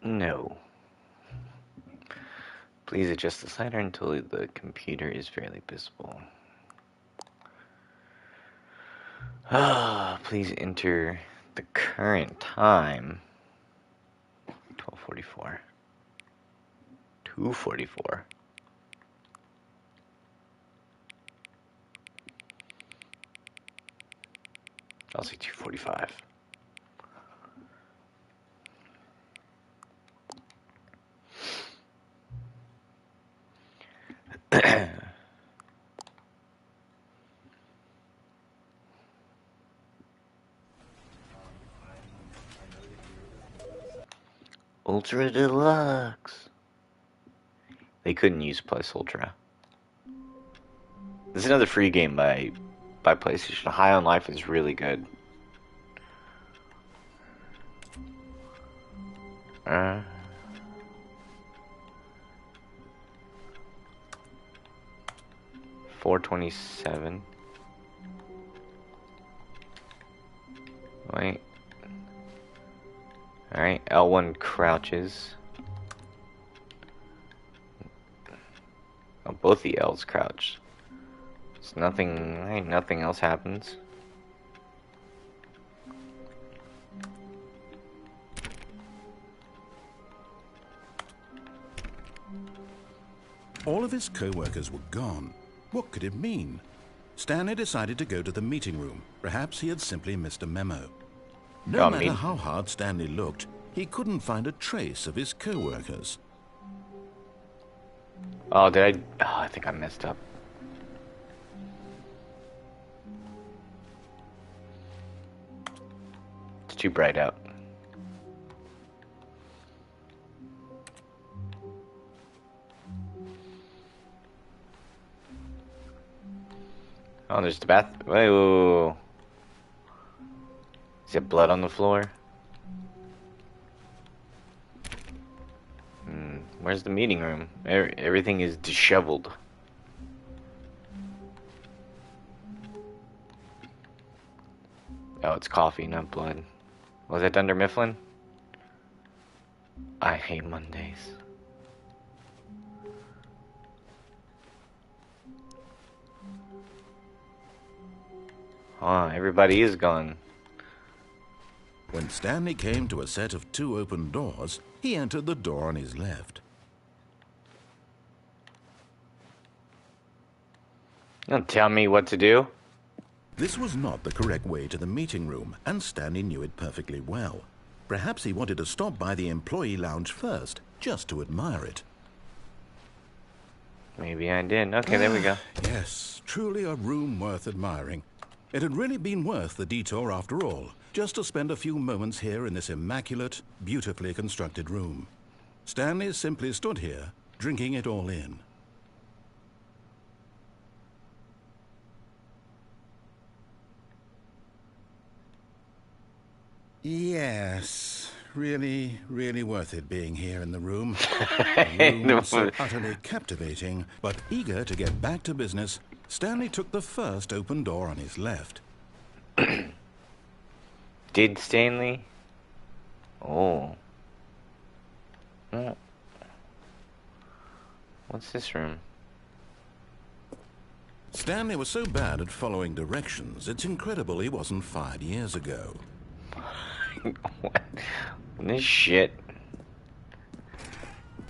No. Please adjust the slider until the computer is fairly visible. Please enter the current time. 12:44. 2:44. I'll say 2:45. Ultra Deluxe. They couldn't use Plus Ultra. This is another free game by PlayStation. High on Life is really good. Uh, 427. Wait. Alright, L1 crouches. Oh, both the L's crouch. It's nothing, nothing else happens. All of his co-workers were gone. What could it mean? Stanley decided to go to the meeting room. Perhaps he had simply missed a memo. No matter how hard Stanley looked, he couldn't find a trace of his co-workers. Oh, did I? Oh, I think I messed up. It's too bright out. Oh, there's the bath. Wait, whoa. Is there blood on the floor? Where's the meeting room? Everything is disheveled. Oh, it's coffee, not blood. Was that Dunder Mifflin? I hate Mondays. Everybody is gone. When Stanley came to a set of 2 open doors, he entered the door on his left. Don't tell me what to do. This was not the correct way to the meeting room, and Stanley knew it perfectly well. Perhaps he wanted to stop by the employee lounge first, just to admire it. Maybe I did. Okay, there we go. Yes, truly a room worth admiring. It had really been worth the detour after all, just to spend a few moments here in this immaculate, beautifully constructed room. Stanley simply stood here, drinking it all in. Yes, really, really worth it being here in the room. A room so utterly captivating, but eager to get back to business, Stanley took the first open door on his left. Did Stanley? Oh. What's this room? Stanley was so bad at following directions, it's incredible he wasn't fired years ago. What? This shit.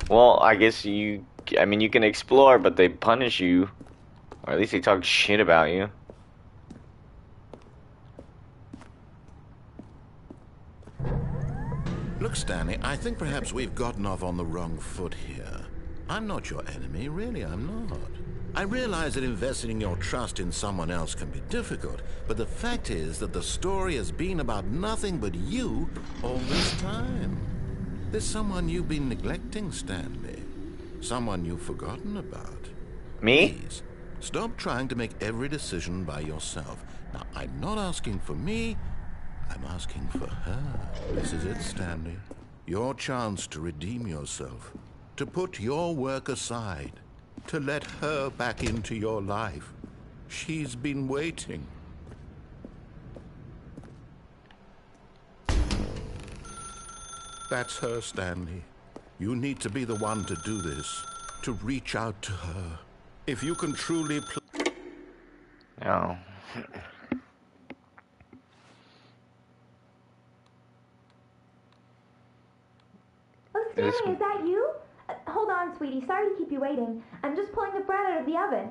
Well, I guess you can explore, but they punish you. Or at least they talk shit about you. Look, Stanley, I think perhaps we've gotten off on the wrong foot here. I'm not your enemy, really, I'm not. I realize that investing your trust in someone else can be difficult, but the fact is that the story has been about nothing but you all this time. There's someone you've been neglecting, Stanley. Someone you've forgotten about. Me? Please, stop trying to make every decision by yourself. Now, I'm not asking for me, I'm asking for her. This is it, Stanley. Your chance to redeem yourself, to put your work aside, to let her back into your life. She's been waiting. That's her, Stanley. You need to be the one to do this, to reach out to her. If you can truly No. Oh, Stanley, is that you? Hold on, sweetie. Sorry to keep you waiting. I'm just pulling the bread out of the oven.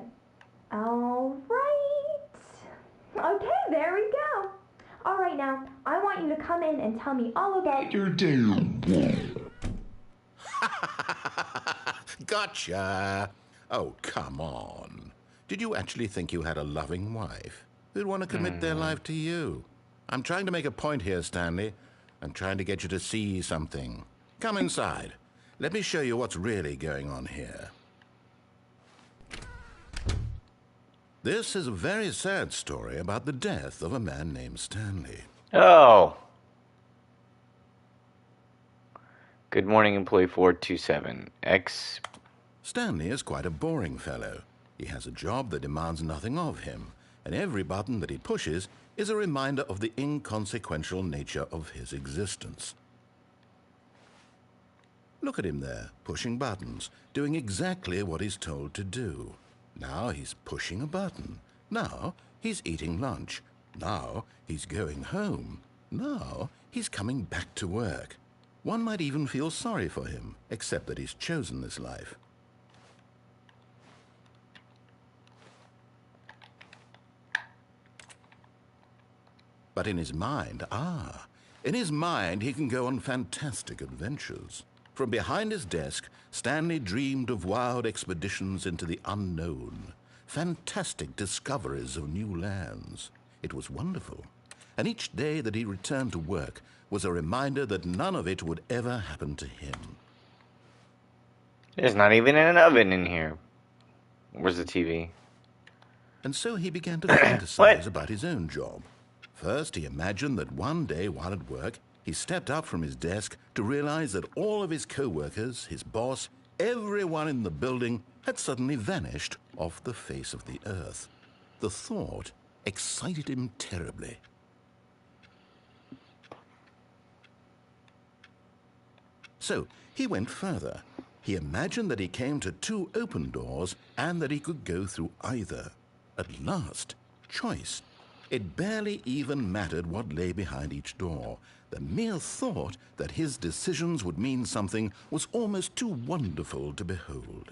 All right. Okay, there we go. All right, now, I want you to come in and tell me all about your day. Gotcha. Oh, come on. Did you actually think you had a loving wife who'd want to commit their life to you? I'm trying to make a point here, Stanley. I'm trying to get you to see something. Come inside. Let me show you what's really going on here. This is a very sad story about the death of a man named Stanley. Oh. Good morning, employee 427. X. Stanley is quite a boring fellow. He has a job that demands nothing of him, and every button that he pushes is a reminder of the inconsequential nature of his existence. Look at him there, pushing buttons, doing exactly what he's told to do. Now he's pushing a button. Now he's eating lunch. Now he's going home. Now he's coming back to work. One might even feel sorry for him, except that he's chosen this life. But in his mind, he can go on fantastic adventures. From behind his desk, Stanley dreamed of wild expeditions into the unknown, fantastic discoveries of new lands. It was wonderful, and each day that he returned to work was a reminder that none of it would ever happen to him. There's not even an oven in here. Where's the TV? And so he began to fantasize about his own job. First, he imagined that one day while at work, he stepped up from his desk to realize that all of his co-workers, his boss, everyone in the building had suddenly vanished off the face of the earth. The thought excited him terribly. So he went further. He imagined that he came to two open doors and that he could go through either. At last, choice. It barely even mattered what lay behind each door. The mere thought that his decisions would mean something was almost too wonderful to behold.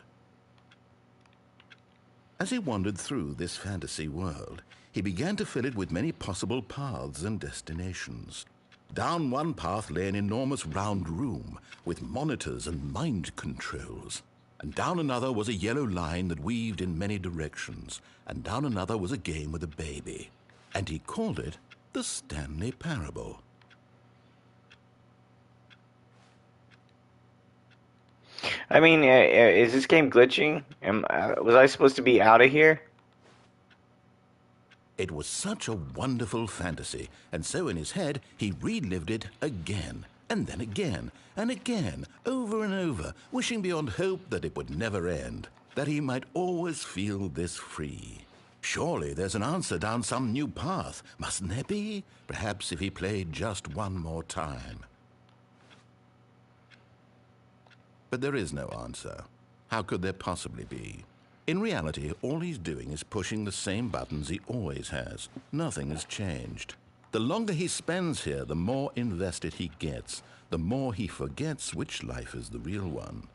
As he wandered through this fantasy world, he began to fill it with many possible paths and destinations. Down one path lay an enormous round room with monitors and mind controls. And down another was a yellow line that weaved in many directions. And down another was a game with a baby. And he called it the Stanley Parable. I mean, is this game glitching? Was I supposed to be out of here? It was such a wonderful fantasy, and so in his head he relived it again, and then again, and again, over and over, wishing beyond hope that it would never end, that he might always feel this free. Surely there's an answer down some new path, mustn't there be? Perhaps if he played just one more time. But there is no answer. How could there possibly be? In reality, all he's doing is pushing the same buttons he always has. Nothing has changed. The longer he spends here, the more invested he gets, the more he forgets which life is the real one.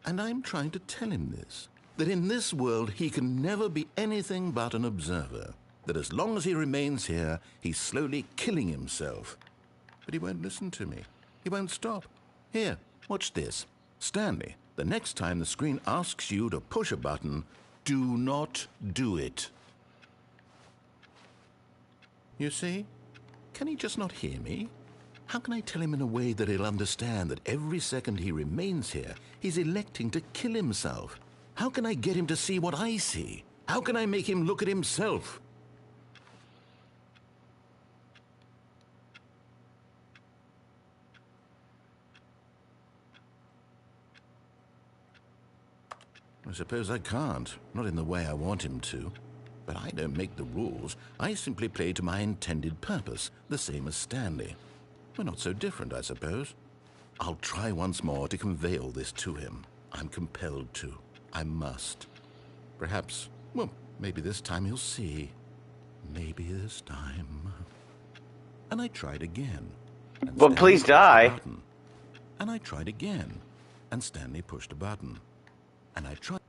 And I'm trying to tell him this, that in this world he can never be anything but an observer, that as long as he remains here, he's slowly killing himself. But he won't listen to me. He won't stop. Here, watch this. Stanley, the next time the screen asks you to push a button, do not do it. You see? Can he just not hear me? How can I tell him in a way that he'll understand that every second he remains here, he's electing to kill himself? How can I get him to see what I see? How can I make him look at himself? I suppose I can't, not in the way I want him to. But I don't make the rules. I simply play to my intended purpose, the same as Stanley. We're not so different, I suppose. I'll try once more to convey all this to him. I'm compelled to. I must. Perhaps, well, maybe this time he'll see. Maybe this time. And I tried again. And But please pushed a die. button. And I tried again. And Stanley pushed a button. And I tried.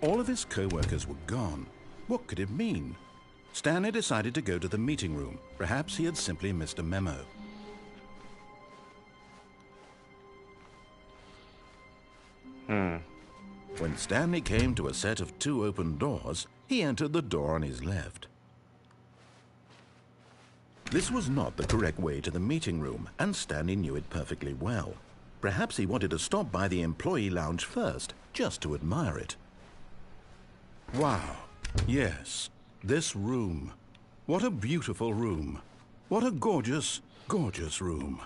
All of his co-workers were gone. What could it mean? Stanley decided to go to the meeting room. Perhaps he had simply missed a memo. When Stanley came to a set of 2 open doors, he entered the door on his left. This was not the correct way to the meeting room, and Stanley knew it perfectly well. Perhaps he wanted to stop by the employee lounge first, just to admire it. Wow. Yes, this room. What a beautiful room. What a gorgeous, gorgeous room.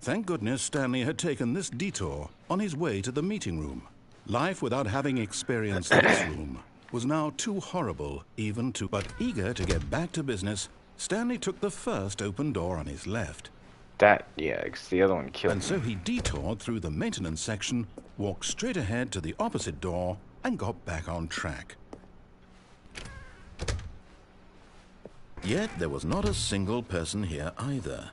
Thank goodness Stanley had taken this detour on his way to the meeting room. Life without having experienced this room was now too horrible even to... But eager to get back to business, Stanley took the first open door on his left. Yeah, because the other one killed And me. so he detoured through the maintenance section, walked straight ahead to the opposite door, and got back on track. Yet there was not a single person here either.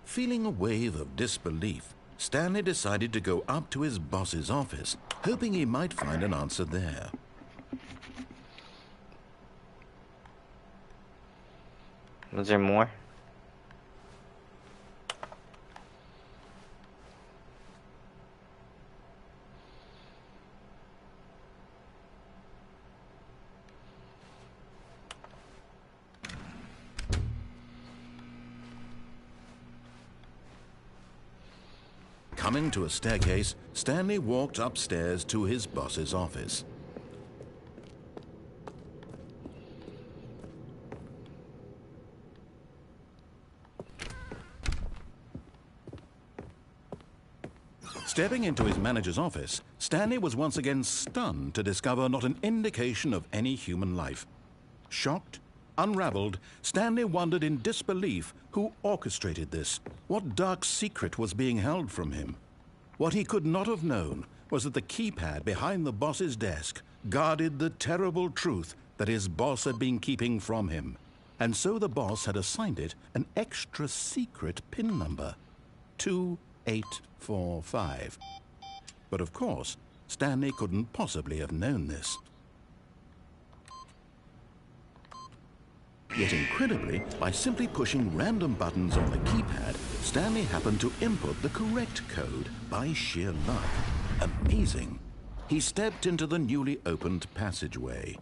Feeling a wave of disbelief, Stanley decided to go up to his boss's office, hoping he might find an answer there. Was there more? Coming to a staircase, Stanley walked upstairs to his boss's office. Stepping into his manager's office, Stanley was once again stunned to discover not an indication of any human life. Shocked, unraveled, Stanley wondered in disbelief who orchestrated this, what dark secret was being held from him. What he could not have known was that the keypad behind the boss's desk guarded the terrible truth that his boss had been keeping from him. And so the boss had assigned it an extra secret PIN number, 2845. But of course, Stanley couldn't possibly have known this. Yet incredibly, by simply pushing random buttons on the keypad, Stanley happened to input the correct code by sheer luck. Amazing. He stepped into the newly opened passageway.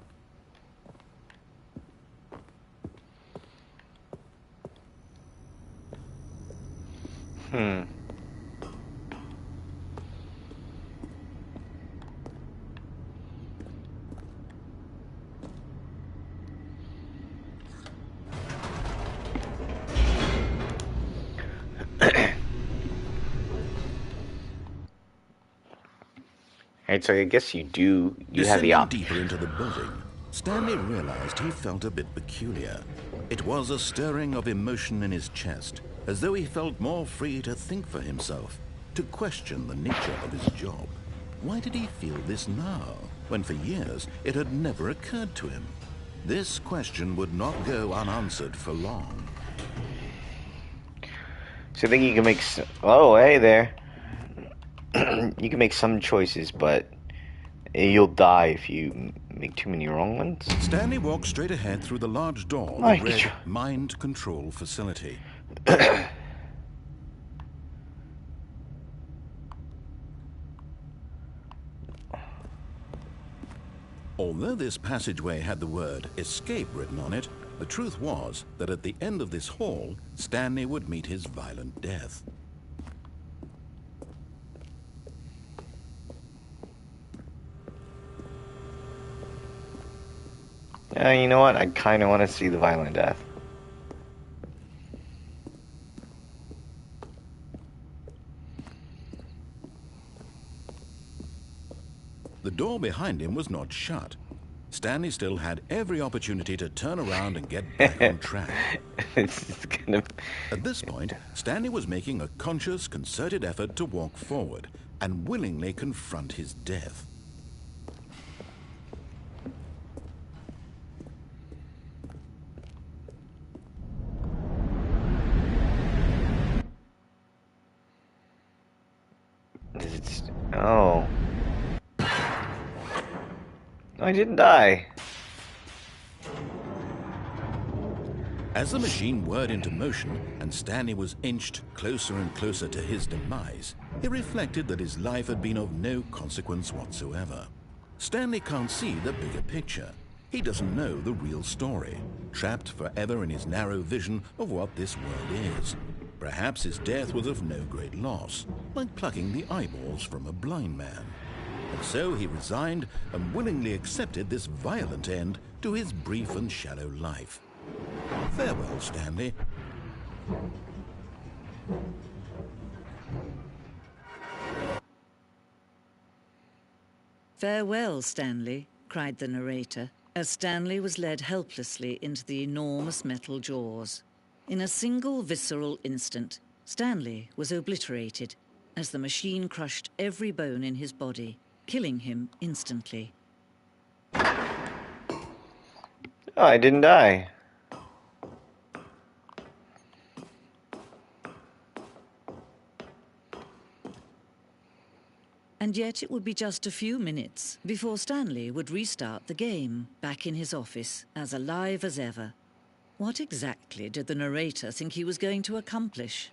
Alright, so I guess you have the Descending option. deeper into the building, Stanley realized he felt a bit peculiar. It was a stirring of emotion in his chest, as though he felt more free to think for himself, to question the nature of his job. Why did he feel this now, when for years it had never occurred to him? This question would not go unanswered for long. So I think you can make oh, hey there. You can make some choices, but you'll die if you make too many wrong ones. Stanley walked straight ahead through the large door My that read God. Mind Control Facility. Although this passageway had the word escape written on it, the truth was that at the end of this hall, Stanley would meet his violent death. You know what? I kind of want to see the violent death. The door behind him was not shut. Stanley still had every opportunity to turn around and get back on track. This is gonna... At this point, Stanley was making a conscious, concerted effort to walk forward and willingly confront his death. Oh. I didn't die. As the machine whirred into motion and Stanley was inched closer and closer to his demise, he reflected that his life had been of no consequence whatsoever. Stanley can't see the bigger picture. He doesn't know the real story, trapped forever in his narrow vision of what this world is. Perhaps his death was of no great loss, like plucking the eyeballs from a blind man. And so he resigned and willingly accepted this violent end to his brief and shallow life. Farewell, Stanley. Farewell, Stanley, cried the narrator, as Stanley was led helplessly into the enormous metal jaws. In a single visceral instant, Stanley was obliterated as the machine crushed every bone in his body, killing him instantly. Oh, I didn't die. And yet it would be just a few minutes before Stanley would restart the game, back in his office, as alive as ever. What exactly did the narrator think he was going to accomplish?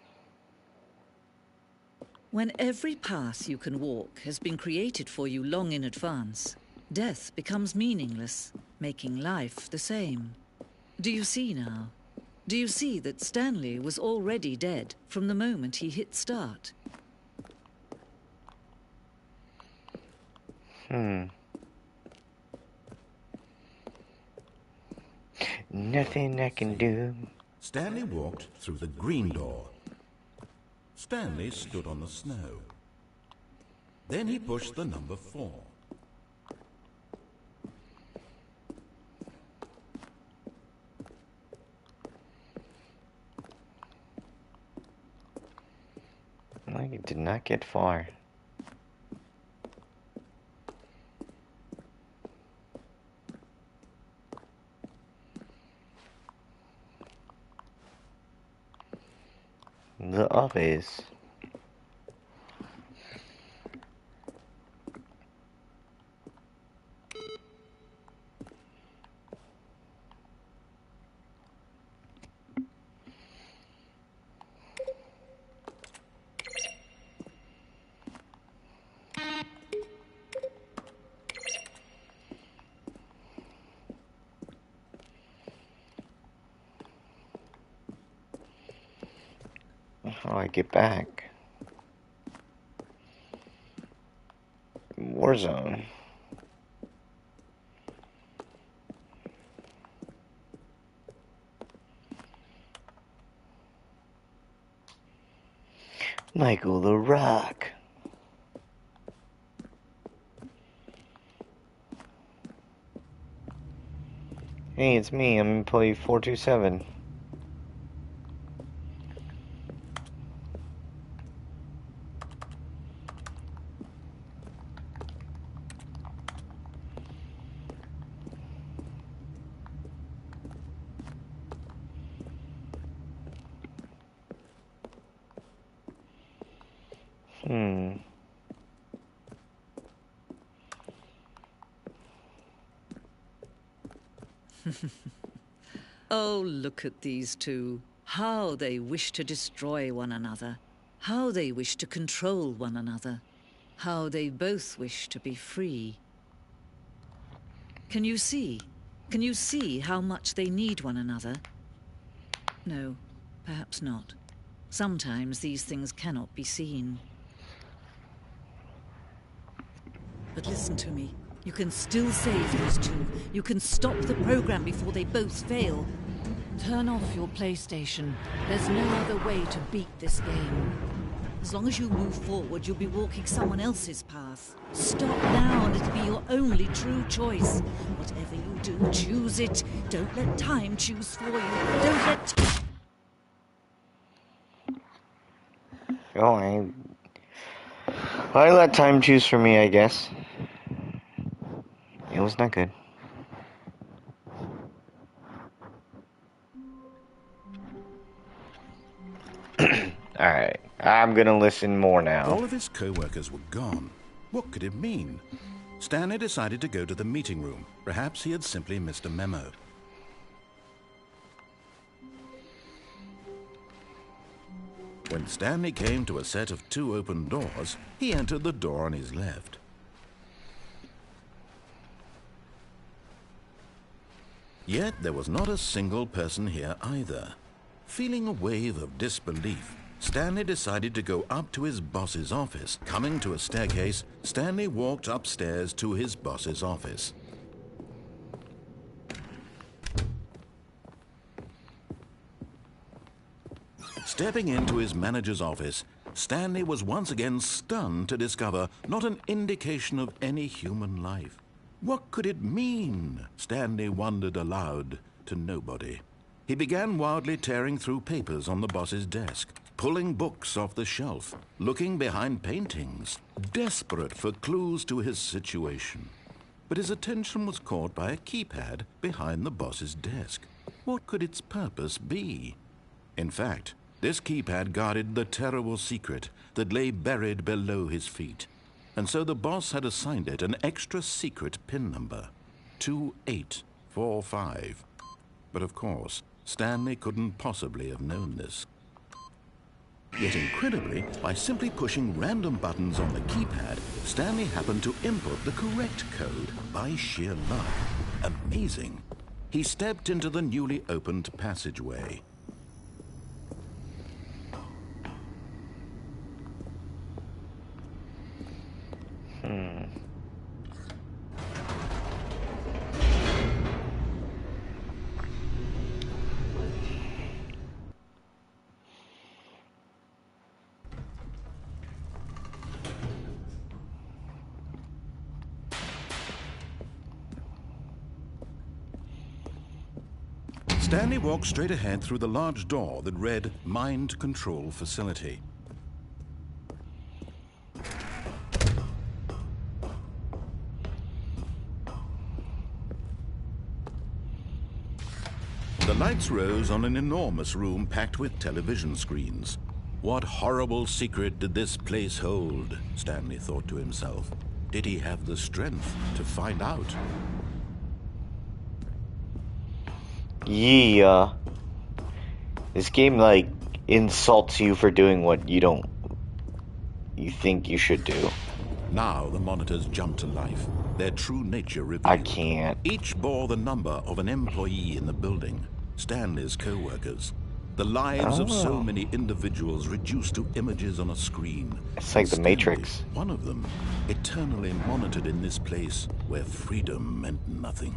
When every path you can walk has been created for you long in advance, death becomes meaningless, making life the same. Do you see now? Do you see that Stanley was already dead from the moment he hit start? Nothing I can do. Stanley walked through the green door. Stanley stood on the snow. Then he pushed the number 4. I did not get far. The office. How do I get back? Warzone. Michael the Rock. Hey, it's me. I'm employee 427. Oh, look at these two. How they wish to destroy one another. How they wish to control one another. How they both wish to be free. Can you see? Can you see how much they need one another? No, perhaps not. Sometimes these things cannot be seen. But listen to me. You can still save these two. You can stop the program before they both fail. Turn off your PlayStation. There's no other way to beat this game. As long as you move forward, you'll be walking someone else's path. Stop now, and it'll be your only true choice. Whatever you do, choose it. Don't let time choose for you. Don't let... Oh, I let time choose for me, I guess. It was not good. Alright, I'm gonna listen more now. All of his co-workers were gone. What could it mean? Stanley decided to go to the meeting room. Perhaps he had simply missed a memo. When Stanley came to a set of 2 open doors, he entered the door on his left. Yet there was not a single person here either. Feeling a wave of disbelief, Stanley decided to go up to his boss's office. Coming to a staircase, Stanley walked upstairs to his boss's office. Stepping into his manager's office, Stanley was once again stunned to discover not an indication of any human life. What could it mean? Stanley wondered aloud to nobody. He began wildly tearing through papers on the boss's desk, pulling books off the shelf, looking behind paintings, desperate for clues to his situation. But his attention was caught by a keypad behind the boss's desk. What could its purpose be? In fact, this keypad guarded the terrible secret that lay buried below his feet. And so the boss had assigned it an extra secret PIN number, 2845. But of course, Stanley couldn't possibly have known this. Yet incredibly, by simply pushing random buttons on the keypad, Stanley happened to input the correct code by sheer luck. Amazing. He stepped into the newly opened passageway. Stanley walked straight ahead through the large door that read Mind Control Facility. The lights rose on an enormous room packed with television screens. What horrible secret did this place hold? Stanley thought to himself. Did he have the strength to find out? Yeah. This game, like, insults you for doing what you think you should do. Now the monitors jumped to life, their true nature revealed. I can't. Each bore the number of an employee in the building, Stanley's co-workers. The lives of so many individuals reduced to images on a screen. It's like the Stanley, Matrix. one of them, eternally monitored in this place where freedom meant nothing.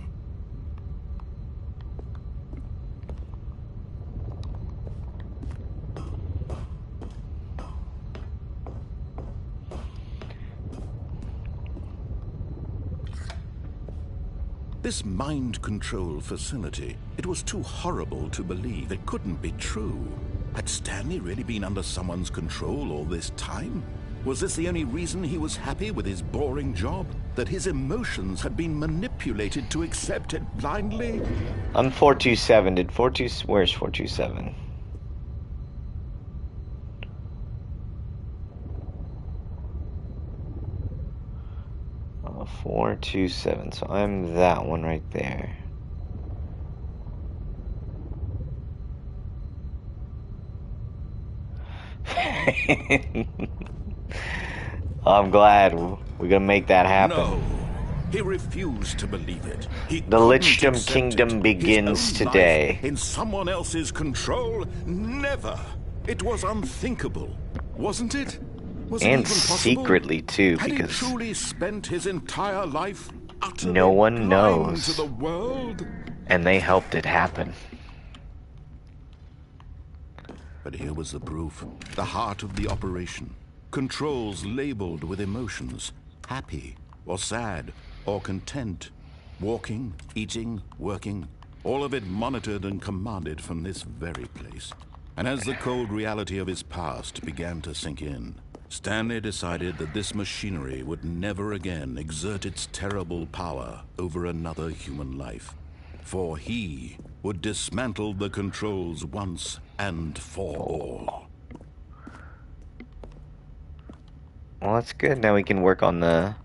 This mind control facility, it was too horrible to believe. It couldn't be true. Had Stanley really been under someone's control all this time? Was this the only reason he was happy with his boring job? That his emotions had been manipulated to accept it blindly? I'm 427. Where's 427? Oh, 427. So I'm that one right there. I'm glad we're gonna make that happen. No, he refused to believe it. The Lichtum Kingdom begins today. In someone else's control? Never. It was unthinkable, wasn't it? Was it And even possible? secretly too, Had because he truly spent his entire life utterly no one blind knows. to the world? And they helped it happen. But here was the proof, the heart of the operation. Controls labeled with emotions, happy or sad or content. Walking, eating, working, all of it monitored and commanded from this very place. And as the cold reality of his past began to sink in, Stanley decided that this machinery would never again exert its terrible power over another human life. For he would dismantle the controls once and for all. Well, that's good. Now we can work on the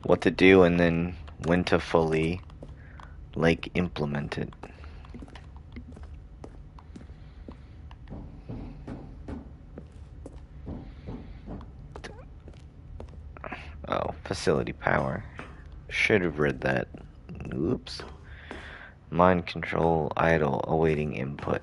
what to do and then when to fully, like, implement it. Oh, facility power. Should have read that. Oops. Mind control idle, awaiting input.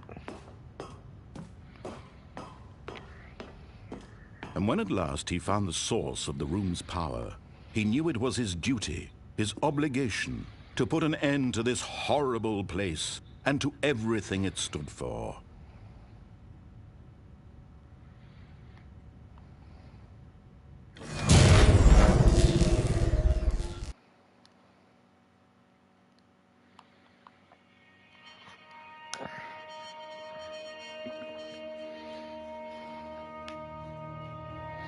And when at last he found the source of the room's power, he knew it was his duty, his obligation, to put an end to this horrible place and to everything it stood for.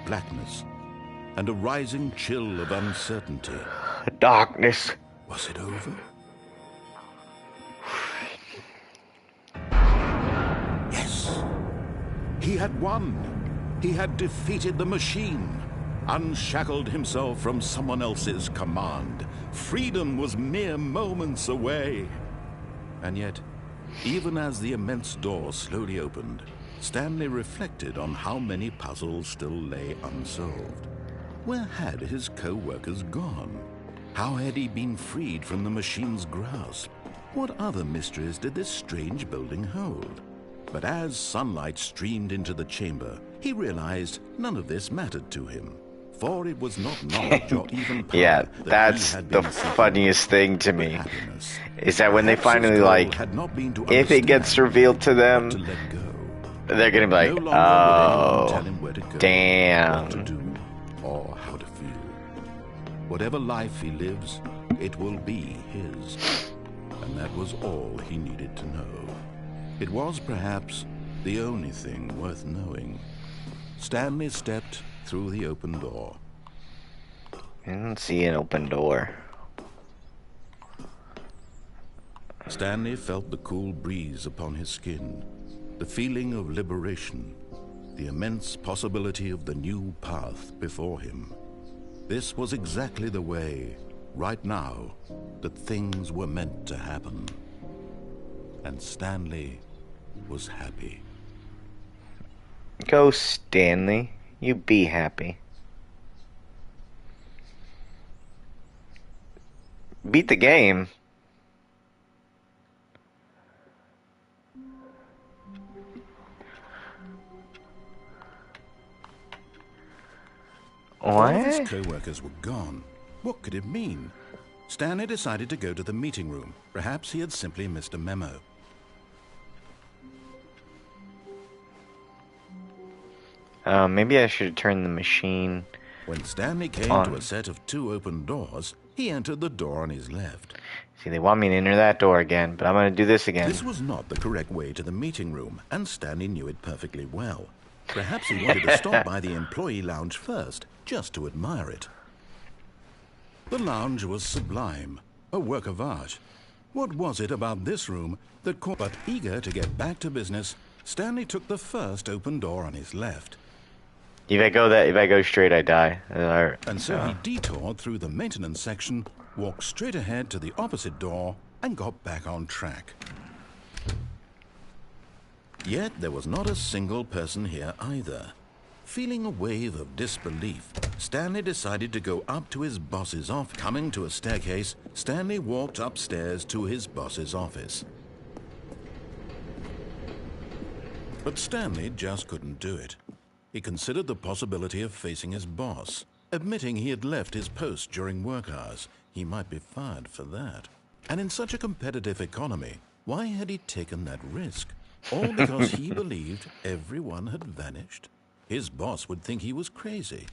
Blackness and a rising chill of uncertainty. Darkness. Was it over? Yes. He had won. He had defeated the machine, unshackled himself from someone else's command. Freedom was mere moments away. And yet, even as the immense door slowly opened, Stanley reflected on how many puzzles still lay unsolved. Where had his co-workers gone? How had he been freed from the machine's grasp? What other mysteries did this strange building hold? But as sunlight streamed into the chamber, he realized none of this mattered to him. For it was not knowledge or even power. Yeah, that that's he had the been seeking, funniest thing to but me. happiness. Is that when they Perhaps his finally, goal like, had not been to if it gets understand, revealed to but them, to let go. they're gonna be like, No longer would anyone tell oh, him where to go, damn. what to do, or how to feel. Whatever life he lives, it will be his. And that was all he needed to know. It was perhaps the only thing worth knowing. Stanley stepped through the open door. I don't see an open door. Stanley felt the cool breeze upon his skin, the feeling of liberation, the immense possibility of the new path before him. This was exactly the way, right now, that things were meant to happen. And Stanley was happy. Go, Stanley. You be happy. Beat the game. All of his What? co-workers were gone. What could it mean? Stanley decided to go to the meeting room. Perhaps he had simply missed a memo. Maybe I should turn the machine When Stanley came on. to a set of 2 open doors, he entered the door on his left. See, they want me to enter that door again, but I'm gonna do this again. This was not the correct way to the meeting room, and Stanley knew it perfectly well. Perhaps he wanted to stop by the employee lounge first, just to admire it. The lounge was sublime, a work of art. What was it about this room that caught? But eager to get back to business, Stanley took the first open door on his left. If I go straight, I die. And so he detoured through the maintenance section, walked straight ahead to the opposite door, and got back on track. Yet there was not a single person here either. Feeling a wave of disbelief, Stanley decided to go up to his boss's office. Coming to a staircase, Stanley walked upstairs to his boss's office. But Stanley just couldn't do it. He considered the possibility of facing his boss. Admitting he had left his post during work hours, he might be fired for that. And in such a competitive economy, why had he taken that risk? All because he believed everyone had vanished. His boss would think he was crazy.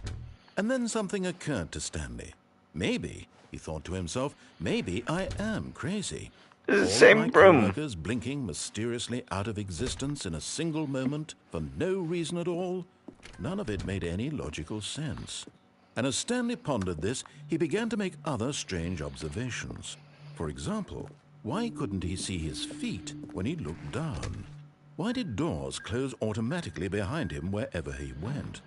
And then something occurred to Stanley. Maybe, he thought to himself, maybe I am crazy. This is the All same of my room. coworkers blinking mysteriously out of existence in a single moment for no reason at all. None of it made any logical sense. And as Stanley pondered this, he began to make other strange observations. For example, why couldn't he see his feet when he looked down? Why did doors close automatically behind him wherever he went?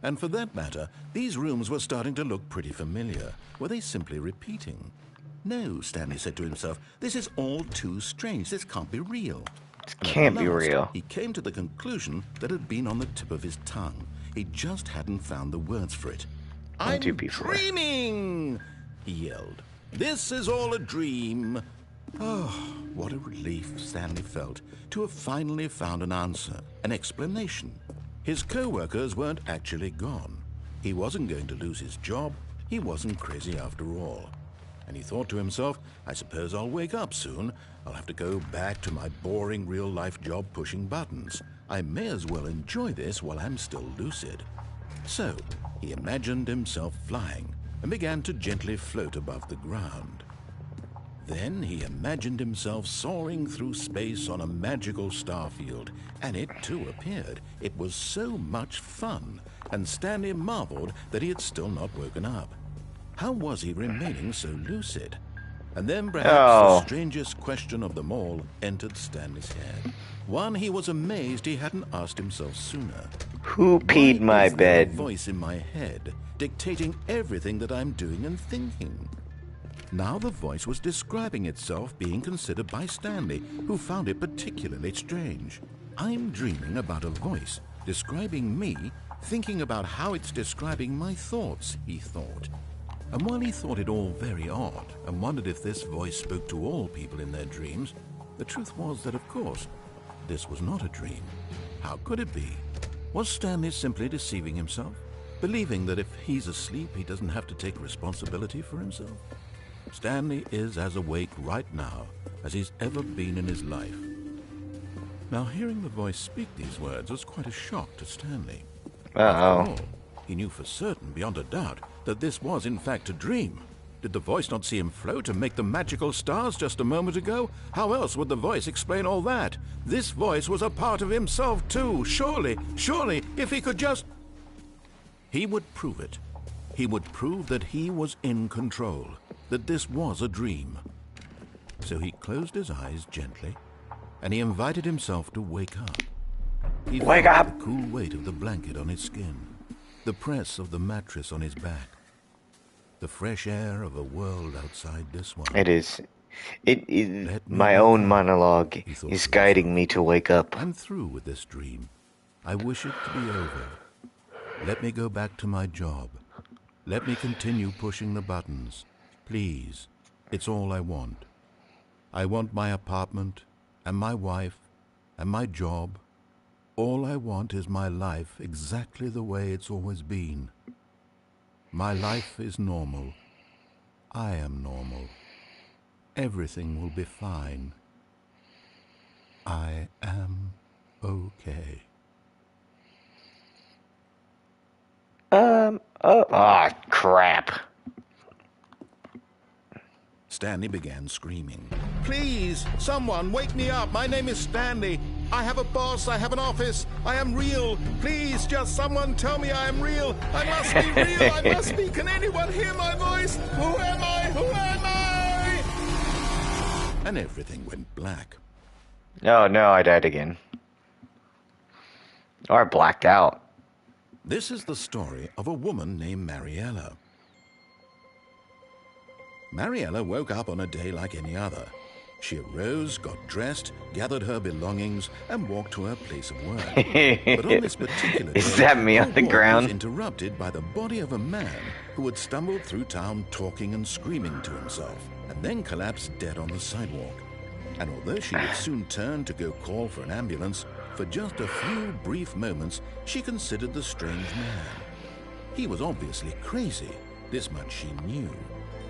And for that matter, these rooms were starting to look pretty familiar. Were they simply repeating? No, Stanley said to himself, this is all too strange. This can't be real. This And at can't be last, real. He came to the conclusion that had been on the tip of his tongue. He just hadn't found the words for it. One, I'm two, before. dreaming, he yelled. This is all a dream. Oh, what a relief Stanley felt to have finally found an answer, an explanation. His co-workers weren't actually gone. He wasn't going to lose his job. He wasn't crazy after all. And he thought to himself, I suppose I'll wake up soon. I'll have to go back to my boring real-life job pushing buttons. I may as well enjoy this while I'm still lucid. So, he imagined himself flying and began to gently float above the ground. Then he imagined himself soaring through space on a magical starfield, and it too appeared. It was so much fun, and Stanley marveled that he had still not woken up. How was he remaining so lucid? And then perhaps the strangest question of them all entered Stanley's head. One he was amazed he hadn't asked himself sooner. Who peed Why my is there a bed? voice in my head dictating everything that I'm doing and thinking? Now the voice was describing itself being considered by Stanley, who found it particularly strange. I'm dreaming about a voice describing me, thinking about how it's describing my thoughts, he thought. And while he thought it all very odd and wondered if this voice spoke to all people in their dreams, the truth was that, of course, this was not a dream. How could it be? Was Stanley simply deceiving himself, believing that if he's asleep, he doesn't have to take responsibility for himself? Stanley is as awake right now as he's ever been in his life. Now, hearing the voice speak these words was quite a shock to Stanley. After all, he knew for certain, beyond a doubt, that this was in fact a dream. Did the voice not see him float and make the magical stars just a moment ago? How else would the voice explain all that? This voice was a part of himself too. Surely, if he could just... He would prove it. He would prove that he was in control, that this was a dream. So he closed his eyes gently, and he invited himself to wake up. He Wake felt up! the cool weight of the blanket on his skin, the press of the mattress on his back, the fresh air of a world outside this one. It is. It is Let me my wake own up, monologue he thought is to guiding himself. me to wake up. I'm through with this dream. I wish it to be over. Let me go back to my job. Let me continue pushing the buttons. Please, it's all I want. I want my apartment, and my wife, and my job. All I want is my life exactly the way it's always been. My life is normal. I am normal. Everything will be fine. I am okay. Crap. Stanley began screaming. Please, someone, wake me up. My name is Stanley. I have a boss. I have an office. I am real. Please, just someone tell me I am real. I must be real. I must be. Can anyone hear my voice? Who am I? Who am I? And everything went black. Oh no, I died again. Or I blacked out. This is the story of a woman named Mariella. Mariella woke up on a day like any other. She arose, got dressed, gathered her belongings, and walked to her place of work. But on this particular day, Is that me her on the walk ground? was interrupted by the body of a man who had stumbled through town talking and screaming to himself, and then collapsed dead on the sidewalk. And although she would soon turn to go call for an ambulance, for just a few brief moments she considered the strange man. He was obviously crazy, this much she knew.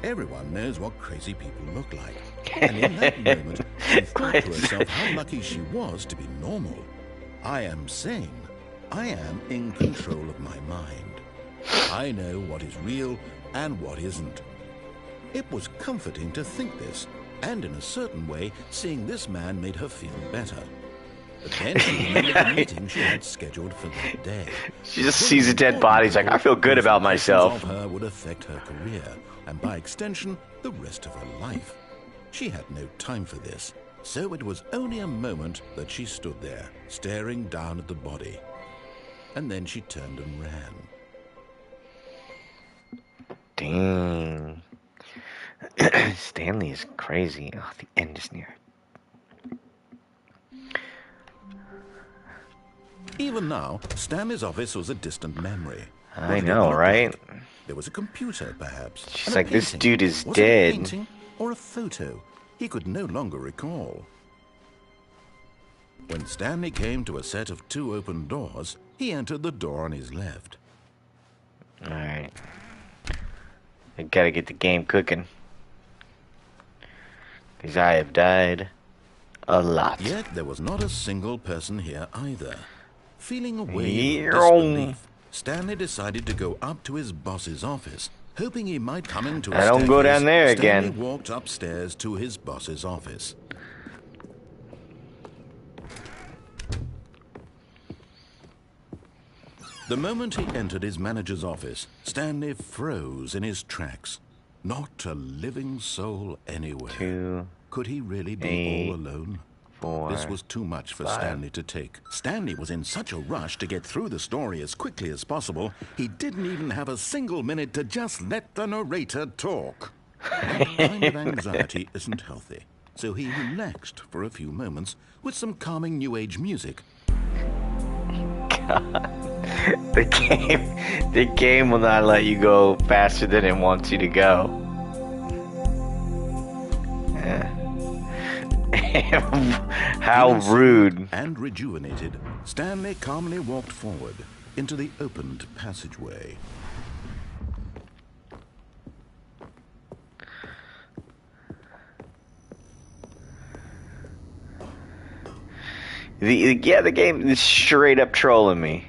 Everyone knows what crazy people look like. And in that moment, she thought to herself how lucky she was to be normal. I am sane. I am in control of my mind. I know what is real and what isn't. It was comforting to think this, and in a certain way, seeing this man made her feel better. But then she remembered the meeting she had scheduled for that day. She just sees a dead body. She's like, I feel good about myself. Of her would affect her career, and by extension, the rest of her life. She had no time for this, so it was only a moment that she stood there, staring down at the body. And then she turned and ran. Dang. Stanley is crazy. Oh, the end is near. Even now, Stanley's office was a distant memory. I know, right? There was a computer, perhaps. She's like, this dude is was dead. It a painting or a photo? He could no longer recall. When Stanley came to a set of 2 open doors, he entered the door on his left. Alright. I gotta get the game cooking. Because I have died a lot. Yet there was not a single person here either. Feeling a wave Yeah. of disbelief, Stanley decided to go up to his boss's office, hoping he might come into a I don't go down there Stanley again. walked upstairs to his boss's office. The moment he entered his manager's office, Stanley froze in his tracks. Not a living soul anywhere. 2, Could he really be 8, all alone? 4. This was too much for 5. Stanley to take. Stanley was in such a rush to get through the story as quickly as possible, he didn't even have a single minute to just let the narrator talk. That kind of anxiety isn't healthy, so he relaxed for a few moments with some calming New Age music. The game will not let you go faster than it wants you to go. How rude. And rejuvenated, Stanley calmly walked forward into the opened passageway. The game is straight up trolling me.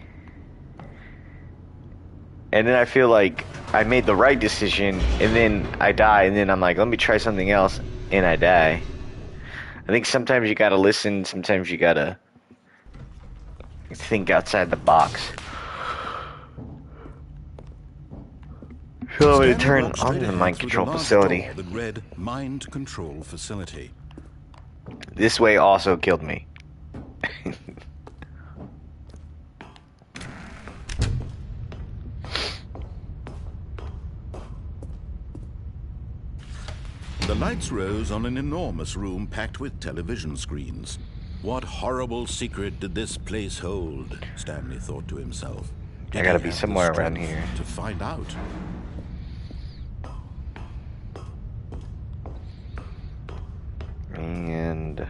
And then I feel like I made the right decision, and then I die, and then I'm like, let me try something else, and I die. I think sometimes you gotta listen, sometimes you gotta think outside the box. So I'm gonna turn on the mind control facility. The red mind control facility. This way also killed me. The lights rose on an enormous room packed with television screens. What horrible secret did this place hold? Stanley thought to himself. I gotta be somewhere around here to find out. And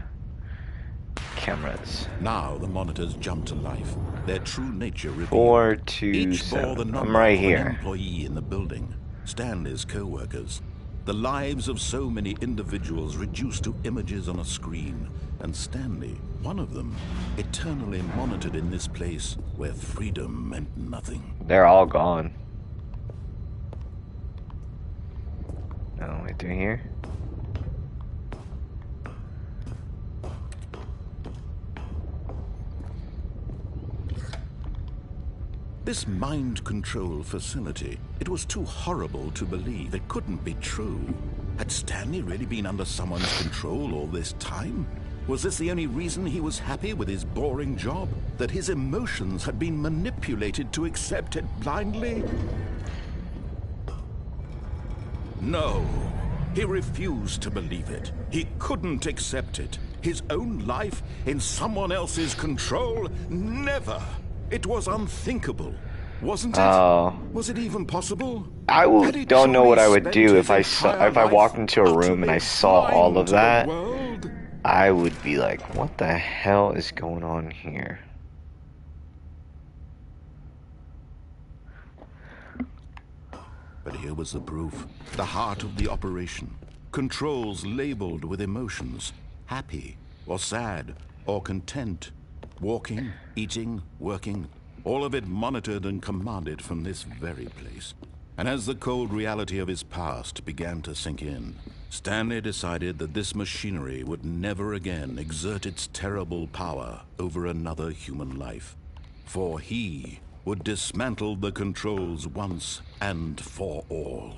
cameras. Now the monitors jumped to life. Their true nature revealed. 4, 2, Each bore the 7. number I'm right of an here. employee in the building. Stanley's co-workers. The lives of so many individuals reduced to images on a screen. And Stanley, one of them, eternally monitored in this place where freedom meant nothing. They're all gone. Oh, wait, through here? This mind control facility, it was too horrible to believe. It couldn't be true. Had Stanley really been under someone's control all this time? Was this the only reason he was happy with his boring job? That his emotions had been manipulated to accept it blindly? No. He refused to believe it. He couldn't accept it. His own life in someone else's control? Never. It was unthinkable, wasn't it? Oh. Was it even possible? I don't know what I would do if I spent walked into a room and I saw all of that. World? I would be like, what the hell is going on here? But here was the proof. The heart of the operation. Controls labeled with emotions. Happy, or sad, or content. Walking, eating, working. All of it monitored and commanded from this very place. And as the cold reality of his past began to sink in, Stanley decided that this machinery would never again exert its terrible power over another human life. For he would dismantle the controls once and for all.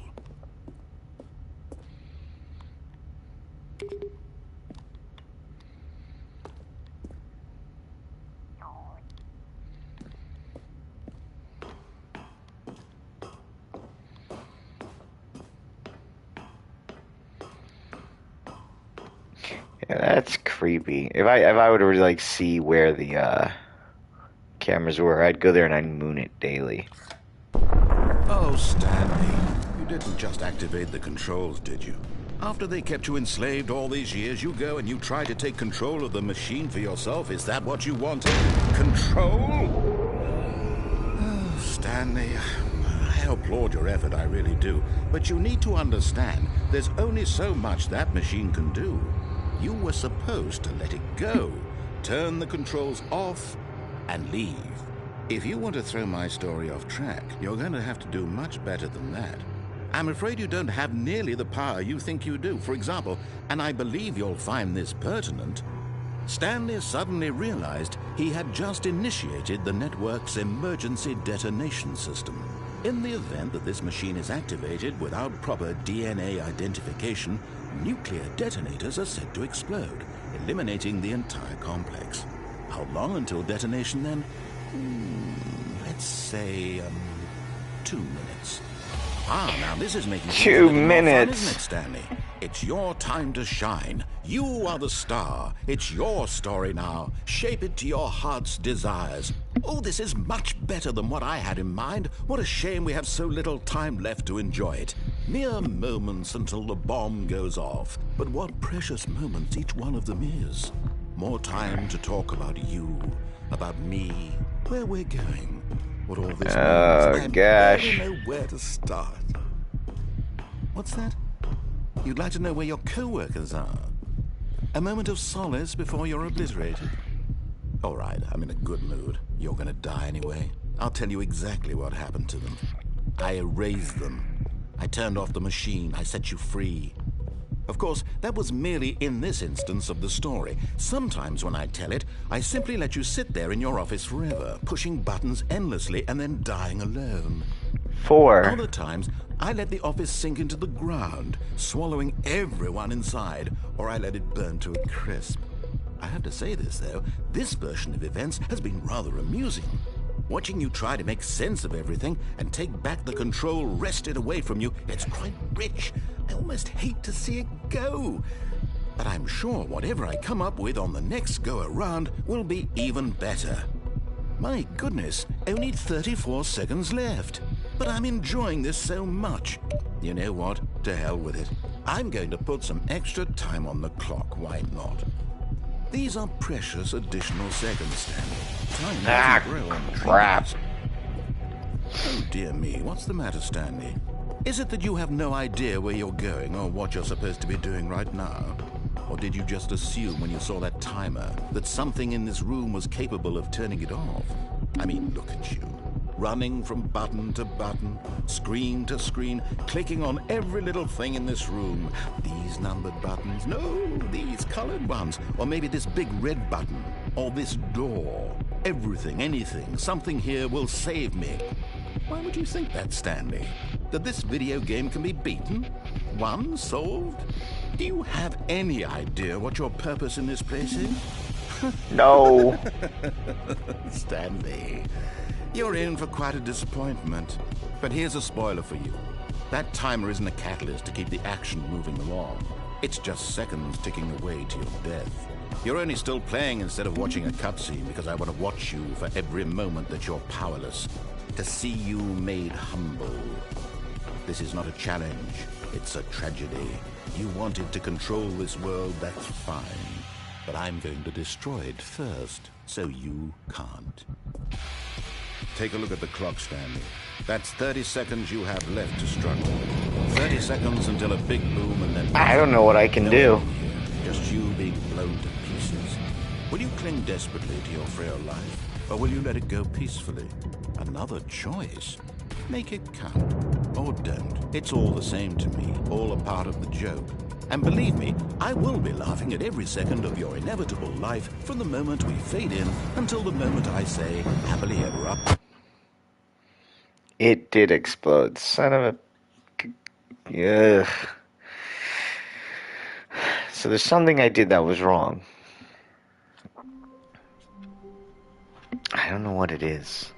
Yeah, that's creepy. If I were to like see where the cameras were, I'd go there and I'd moon it daily. Oh, Stanley, you didn't just activate the controls, did you? After they kept you enslaved all these years, you go and you try to take control of the machine for yourself. Is that what you wanted? Control? Oh, Stanley, I applaud your effort, I really do. But you need to understand, there's only so much that machine can do. You were supposed to let it go, turn the controls off, and leave. If you want to throw my story off track, you're going to have to do much better than that. I'm afraid you don't have nearly the power you think you do. For example, and I believe you'll find this pertinent, Stanley suddenly realized he had just initiated the network's emergency detonation system. In the event that this machine is activated without proper DNA identification, nuclear detonators are said to explode, eliminating the entire complex. How long until detonation then? Let's say, 2 minutes. Ah, now this is making things a 2 little more fun, minutes. isn't it, Stanley? It's your time to shine. You are the star. It's your story now. Shape it to your heart's desires. Oh, this is much better than what I had in mind. What a shame we have so little time left to enjoy it. Mere moments until the bomb goes off. But what precious moments each one of them is. More time to talk about you, about me, where we're going, what all this means. Oh, gosh. I don't know where to start. What's that? You'd like to know where your co-workers are? A moment of solace before you're obliterated? All right, I'm in a good mood. You're gonna die anyway. I'll tell you exactly what happened to them. I erased them. I turned off the machine. I set you free. Of course, that was merely in this instance of the story. Sometimes when I tell it, I simply let you sit there in your office forever, pushing buttons endlessly and then dying alone. 4. Other times, I let the office sink into the ground, swallowing everyone inside, or I let it burn to a crisp. I have to say this, though, this version of events has been rather amusing. Watching you try to make sense of everything and take back the control wrested away from you, it's quite rich. I almost hate to see it go. But I'm sure whatever I come up with on the next go-around will be even better. My goodness, only 34 seconds left. But I'm enjoying this so much. You know what? To hell with it. I'm going to put some extra time on the clock, why not? These are precious additional seconds, Stanley. Time doesn't grow on trees. Crap. Oh dear me, what's the matter, Stanley? Is it that you have no idea where you're going or what you're supposed to be doing right now? Or did you just assume when you saw that timer that something in this room was capable of turning it off? I mean, look at you. Running from button to button, screen to screen, clicking on every little thing in this room. These numbered buttons, no, these colored ones. Or maybe this big red button, or this door. Everything, anything, something here will save me. Why would you think that, Stanley? That this video game can be beaten? Won? Solved? Do you have any idea what your purpose in this place is? No. Stanley, you're in for quite a disappointment. But here's a spoiler for you. That timer isn't a catalyst to keep the action moving along. It's just seconds ticking away to your death. You're only still playing instead of watching a cutscene because I want to watch you for every moment that you're powerless. To see you made humble. This is not a challenge. It's a tragedy. You wanted to control this world, that's fine. But I'm going to destroy it first, so you can't. Take a look at the clock, Stanley. That's 30 seconds you have left to struggle. 30 seconds until a big boom and then... I don't know what I can do. Just you being blown to pieces. Will you cling desperately to your frail life, or will you let it go peacefully? Another choice. Make it count. Or don't. It's all the same to me. All a part of the joke. And believe me, I will be laughing at every second of your inevitable life from the moment we fade in until the moment I say, happily ever up. It did explode. Son of a... Ugh. So there's something I did that was wrong. I don't know what it is.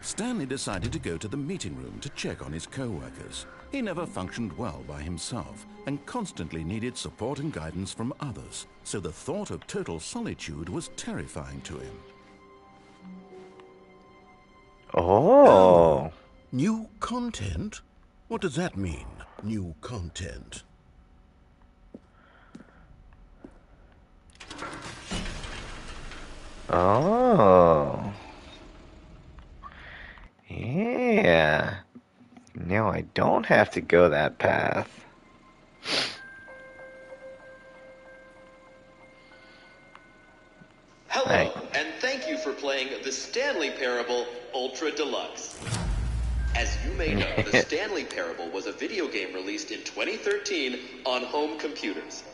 Stanley decided to go to the meeting room to check on his co-workers. He never functioned well by himself and constantly needed support and guidance from others, so the thought of total solitude was terrifying to him. Oh. New content? What does that mean, new content? Oh. Yeah. Now I don't have to go that path. Hello, and thank you for playing the Stanley Parable Ultra Deluxe. As you may know, the Stanley Parable was a video game released in 2013 on home computers.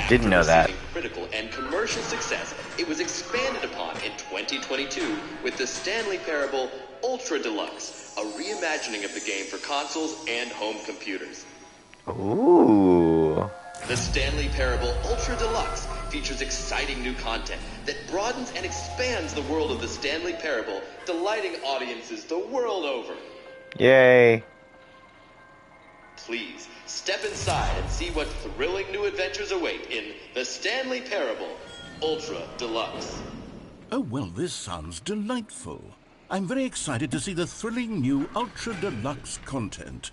Didn't know that. After receiving critical and commercial success, it was expanded upon in 2022 with the Stanley Parable Ultra Deluxe, a reimagining of the game for consoles and home computers. Ooh. The Stanley Parable Ultra Deluxe features exciting new content that broadens and expands the world of the Stanley Parable, delighting audiences the world over. Yay. Please, step inside and see what thrilling new adventures await in the Stanley Parable Ultra Deluxe. Oh, well, this sounds delightful. I'm very excited to see the thrilling new Ultra Deluxe content.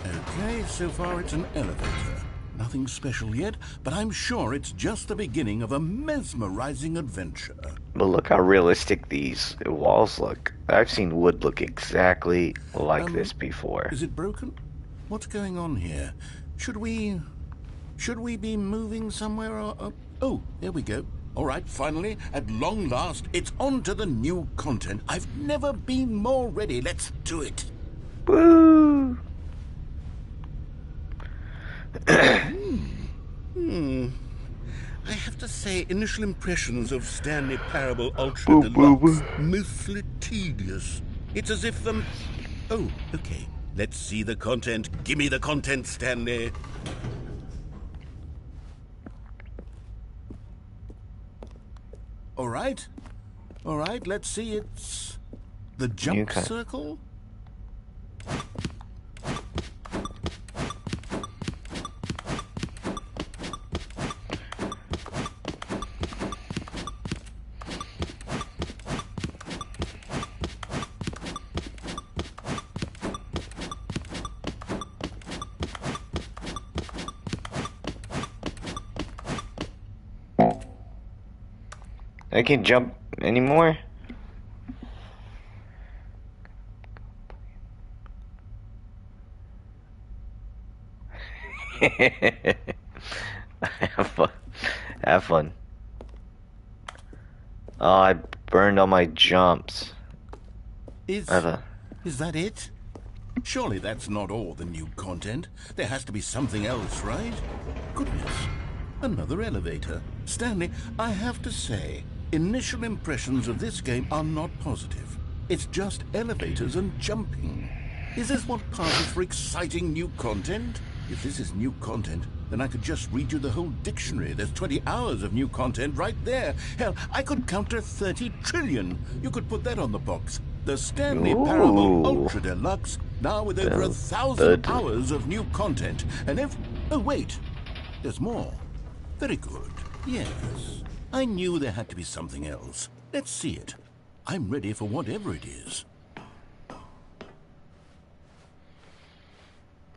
Okay, so far it's an elevator. Nothing special yet, but I'm sure it's just the beginning of a mesmerizing adventure. But look how realistic these walls look. I've seen wood look exactly like this before. Is it broken? What's going on here? Should we be moving somewhere or... Oh, there we go. All right, finally, at long last, it's on to the new content. I've never been more ready. Let's do it. Woo! I have to say, initial impressions of Stanley Parable Ultra Deluxe, mostly tedious. It's as if them... Oh, okay. Let's see the content. Give me the content, Stanley. All right, let's see. It's the jump circle? I can't jump anymore? Have fun. Have fun. Oh, I burned all my jumps. Is that it? Surely that's not all the new content. There has to be something else, right? Goodness. Another elevator. Stanley, I have to say, initial impressions of this game are not positive. It's just elevators and jumping. Is this what passes for exciting new content? If this is new content, then I could just read you the whole dictionary. There's 20 hours of new content right there. Hell, I could count to 30 trillion. You could put that on the box. The Stanley Parable Ultra Deluxe, now with over 1,000 hours of new content. And if... Oh, wait. There's more. Very good. Yes. I knew there had to be something else. Let's see it. I'm ready for whatever it is.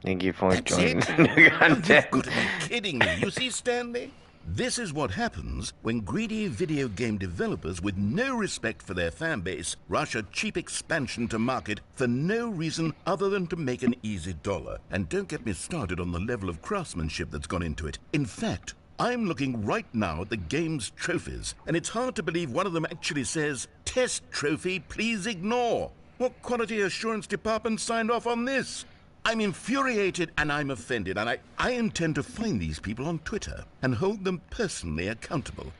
Thank you for joining You've the content. got to be kidding me. You see, Stanley? This is what happens when greedy video game developers with no respect for their fan base rush a cheap expansion to market for no reason other than to make an easy dollar. And don't get me started on the level of craftsmanship that's gone into it. In fact, I'm looking right now at the game's trophies, and it's hard to believe one of them actually says, "Test trophy, please ignore." What quality assurance department signed off on this? I'm infuriated and I'm offended, and I intend to find these people on Twitter and hold them personally accountable.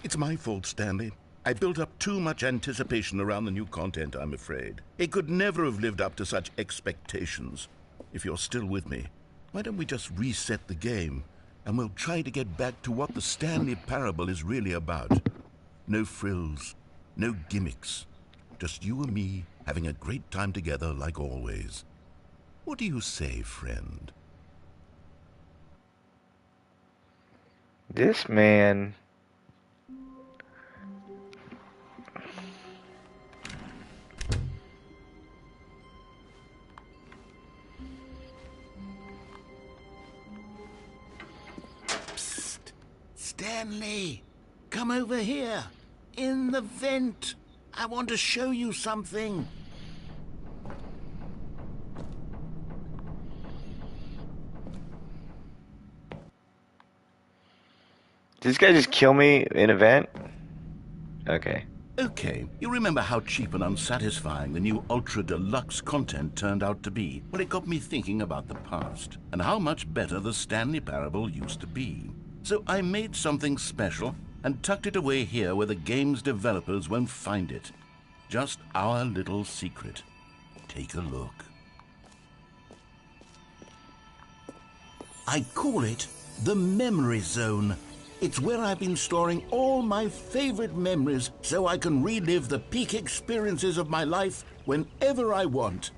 It's my fault, Stanley. I built up too much anticipation around the new content, I'm afraid. It could never have lived up to such expectations. If you're still with me, why don't we just reset the game, and we'll try to get back to what the Stanley Parable is really about. No frills, no gimmicks. Just you and me having a great time together like always. What do you say, friend? This man. Psst. Stanley, come over here. In the vent. I want to show you something. Did this guy just kill me in a vent? Okay. Okay, you remember how cheap and unsatisfying the new Ultra Deluxe content turned out to be? Well, it got me thinking about the past, and how much better the Stanley Parable used to be. So I made something special and tucked it away here where the game's developers won't find it. Just our little secret. Take a look. I call it the Memory Zone. It's where I've been storing all my favorite memories so I can relive the peak experiences of my life whenever I want.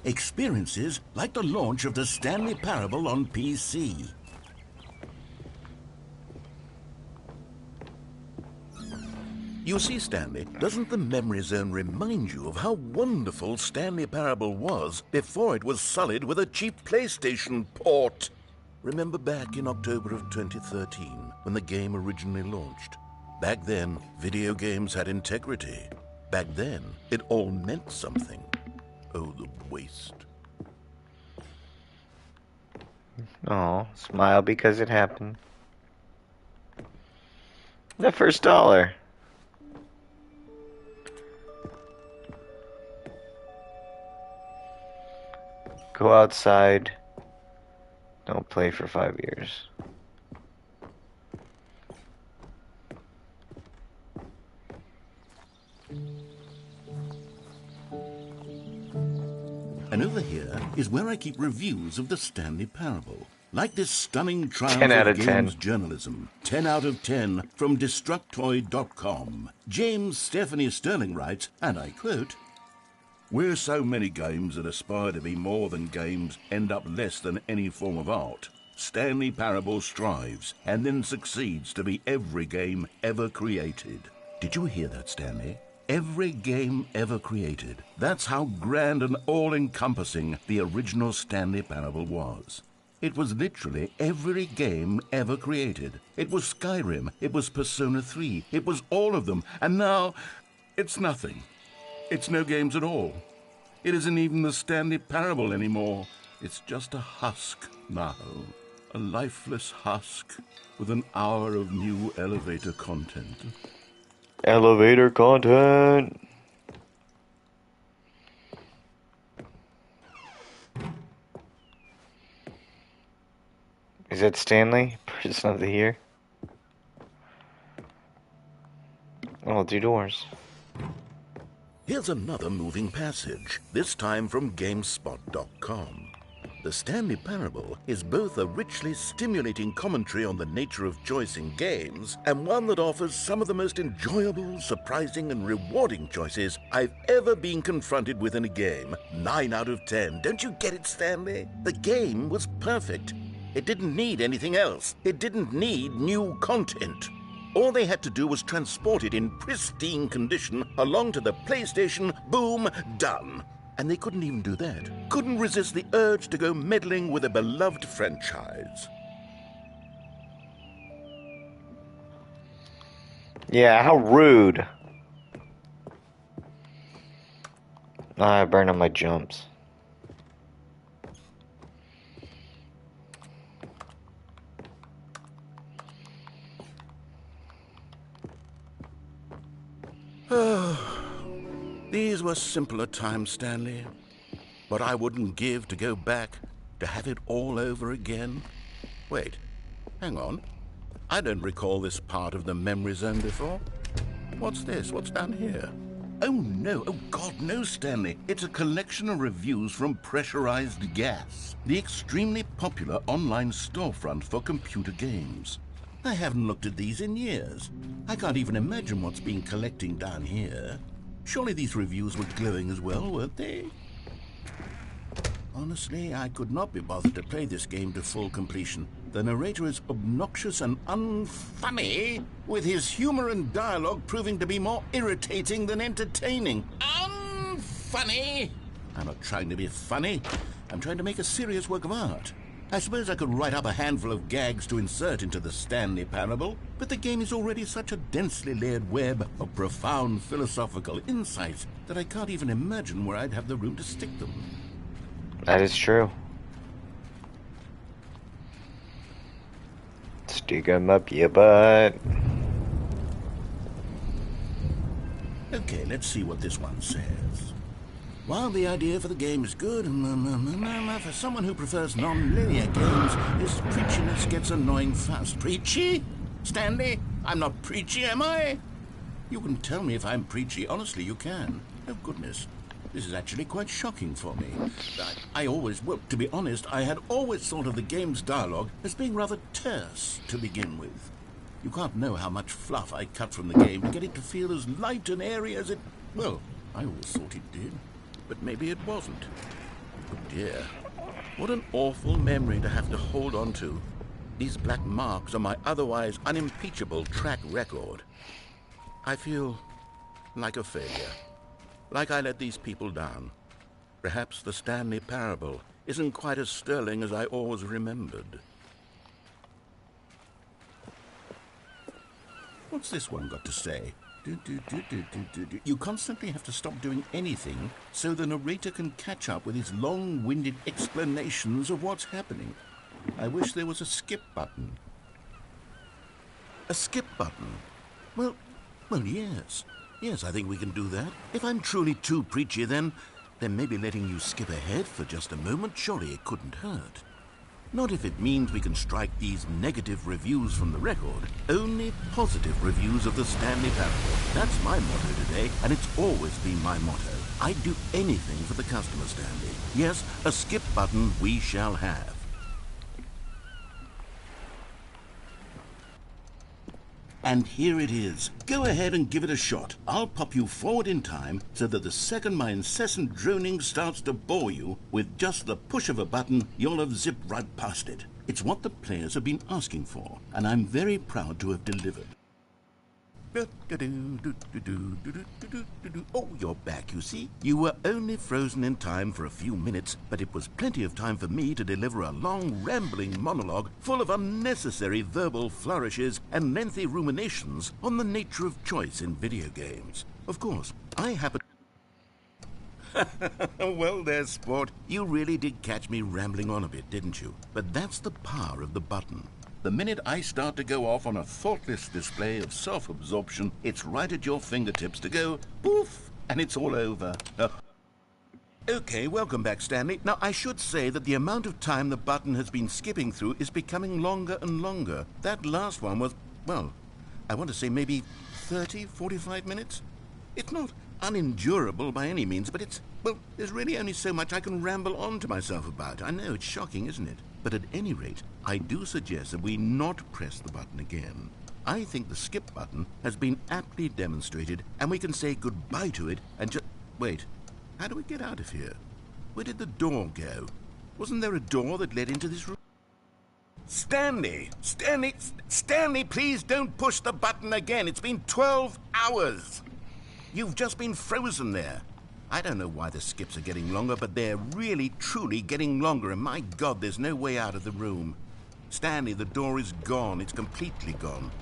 Experiences like the launch of the Stanley Parable on PC. You see, Stanley, doesn't the Memory Zone remind you of how wonderful Stanley Parable was before it was sullied with a cheap PlayStation port? Remember back in October of 2013, when the game originally launched? Back then, video games had integrity. Back then, it all meant something. Oh, the waste. Oh, smile because it happened. The first dollar. Go outside. Don't play for 5 years. And over here is where I keep reviews of the Stanley Parable. Like this stunning triumph 10 out of of games 10. journalism. 10 out of 10 from Destructoid.com. James Stephanie Sterling writes, and I quote, "Where so many games that aspire to be more than games end up less than any form of art, Stanley Parable strives and then succeeds to be every game ever created." Did you hear that, Stanley? Every game ever created. That's how grand and all-encompassing the original Stanley Parable was. It was literally every game ever created. It was Skyrim, it was Persona 3, it was all of them, and now it's nothing. It's no games at all. It isn't even the Stanley Parable anymore. It's just a husk now. A lifeless husk with an hour of new elevator content. Elevator content. Is that Stanley? Person of the year? Oh, 2 doors. Here's another moving passage, this time from GameSpot.com. The Stanley Parable is both a richly stimulating commentary on the nature of choice in games and one that offers some of the most enjoyable, surprising, and rewarding choices I've ever been confronted with in a game. 9 out of 10. Don't you get it, Stanley? The game was perfect. It didn't need anything else. It didn't need new content. All they had to do was transport it in pristine condition along to the PlayStation, boom, done. And they couldn't even do that. Couldn't resist the urge to go meddling with a beloved franchise. Yeah, how rude. I burned on my jumps. These were simpler times, Stanley. But I wouldn't give to go back, to have it all over again. Wait, hang on. I don't recall this part of the memory zone before. What's this? What's down here? Oh no, oh God, no, Stanley. It's a collection of reviews from Pressurized Gas, the extremely popular online storefront for computer games. I haven't looked at these in years. I can't even imagine what's been collecting down here. Surely these reviews were glowing as well, weren't they? Honestly, I could not be bothered to play this game to full completion. The narrator is obnoxious and unfunny, with his humor and dialogue proving to be more irritating than entertaining. Unfunny! I'm not trying to be funny. I'm trying to make a serious work of art. I suppose I could write up a handful of gags to insert into the Stanley Parable, but the game is already such a densely layered web of profound philosophical insights that I can't even imagine where I'd have the room to stick them. That is true. Stick 'em up your butt. Okay, let's see what this one says. While the idea for the game is good, for someone who prefers non-linear games, this preachiness gets annoying fast. Preachy? Stanley? I'm not preachy, am I? You can tell me if I'm preachy. Honestly, you can. Oh, goodness. This is actually quite shocking for me. Well, to be honest, I had always thought of the game's dialogue as being rather terse to begin with. You can't know how much fluff I cut from the game to get it to feel as light and airy as it... Well, I always thought it did, but maybe it wasn't. Oh dear, what an awful memory to have to hold on to. These black marks on my otherwise unimpeachable track record. I feel like a failure. Like I let these people down. Perhaps the Stanley Parable isn't quite as sterling as I always remembered. What's this one got to say? You constantly have to stop doing anything so the narrator can catch up with his long-winded explanations of what's happening. I wish there was a skip button. A skip button? Well, yes. Yes, I think we can do that. If I'm truly too preachy, then maybe letting you skip ahead for just a moment, surely it couldn't hurt. Not if it means we can strike these negative reviews from the record. Only positive reviews of the Stanley Parable. That's my motto today, and it's always been my motto. I'd do anything for the customer, Stanley. Yes, a skip button we shall have. And here it is. Go ahead and give it a shot. I'll pop you forward in time so that the second my incessant droning starts to bore you, with just the push of a button, you'll have zipped right past it. It's what the players have been asking for, and I'm very proud to have delivered. Oh, you're back, you see. You were only frozen in time for a few minutes, but it was plenty of time for me to deliver a long, rambling monologue full of unnecessary verbal flourishes and lengthy ruminations on the nature of choice in video games. Of course, I happen... Well there, sport. You really did catch me rambling on a bit, didn't you? But that's the power of the button. The minute I start to go off on a thoughtless display of self-absorption, it's right at your fingertips to go poof, and it's all over. Okay, welcome back, Stanley. Now, I should say that the amount of time the button has been skipping through is becoming longer and longer. That last one was, well, I want to say maybe 30, 45 minutes? It's not unendurable by any means, but it's, well, there's really only so much I can ramble on to myself about. I know, it's shocking, isn't it? But at any rate, I do suggest that we not press the button again. I think the skip button has been aptly demonstrated, and we can say goodbye to it and just... Wait, how do we get out of here? Where did the door go? Wasn't there a door that led into this room? Stanley! Stanley, please don't push the button again. It's been 12 hours. You've just been frozen there. I don't know why the skips are getting longer, but they're really, truly getting longer, and my God, there's no way out of the room. Stanley, the door is gone. It's completely gone.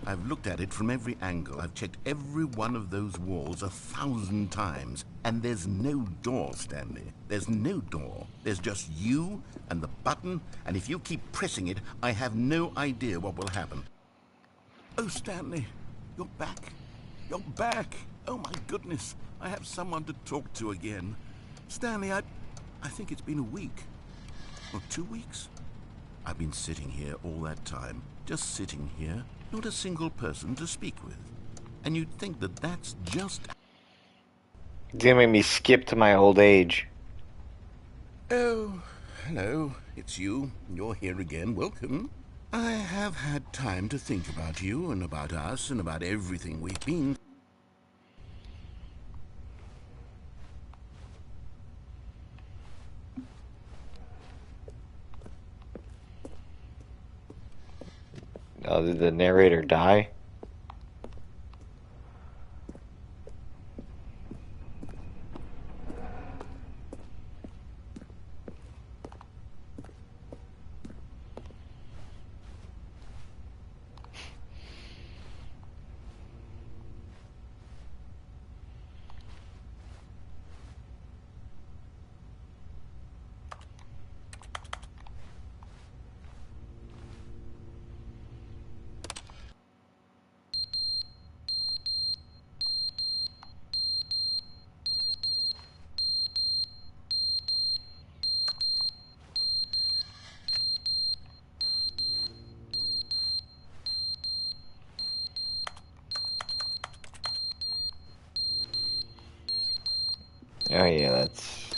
I've looked at it from every angle. I've checked every one of those walls 1,000 times. And there's no door, Stanley. There's no door. There's just you and the button, and if you keep pressing it, I have no idea what will happen. Oh, Stanley, you're back. You're back. Oh, my goodness. I have someone to talk to again. Stanley, I think it's been a week. Or 2 weeks. I've been sitting here all that time. Just sitting here. Not a single person to speak with. And you'd think that that's just... It's gonna make me skip to my old age. Oh, hello. It's you. You're here again. Welcome. I have had time to think about you and about us and about everything we've been... Oh, did the narrator die? Oh yeah, that's...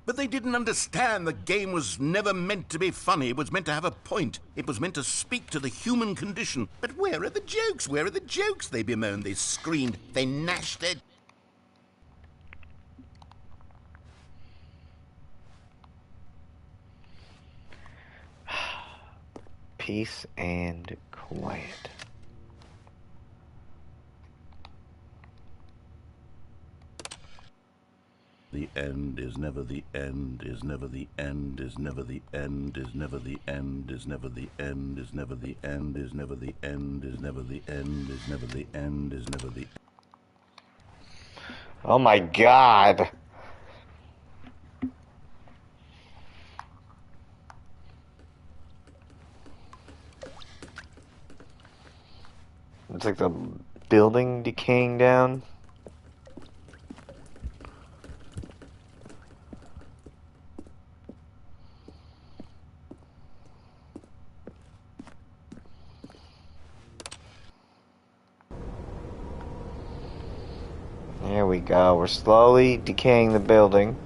But they didn't understand the game was never meant to be funny. It was meant to have a point. It was meant to speak to the human condition. But where are the jokes? Where are the jokes? They bemoaned, they screamed, they gnashed their... Peace and quiet. The end is never the end, is never the end, is never the end, is never the end, is never the end, is never the end, is never the end, is never the end, is never the end, is never the... Oh my god! It's like the building decaying down. There we go. We're slowly decaying the building.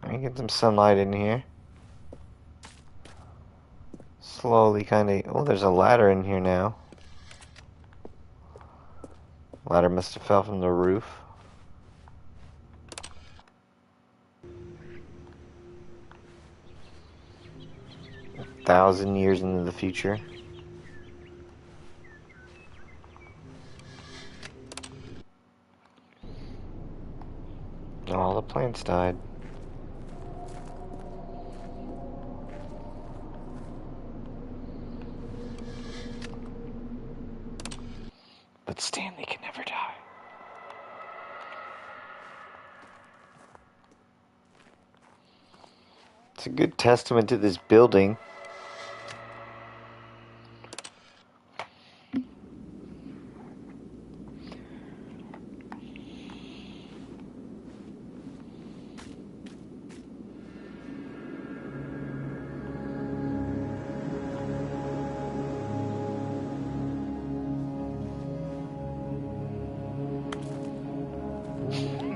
I get some sunlight in here. Slowly kind of... Oh, there's a ladder in here now. Ladder must have fell from the roof. A 1,000 years into the future. All the plants died. But Stanley can never die. It's a good testament to this building.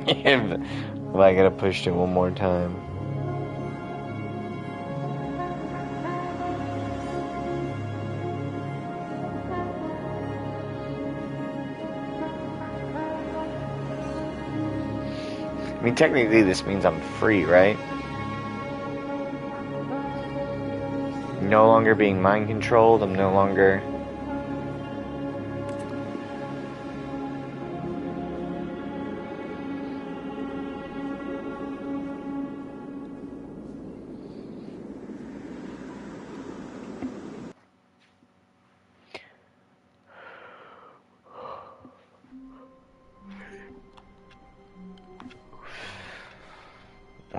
If I gotta push it one more time. I mean, technically this means I'm free, right? No longer being mind controlled, I'm no longer...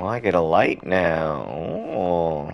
Oh, I get a light now. Oh.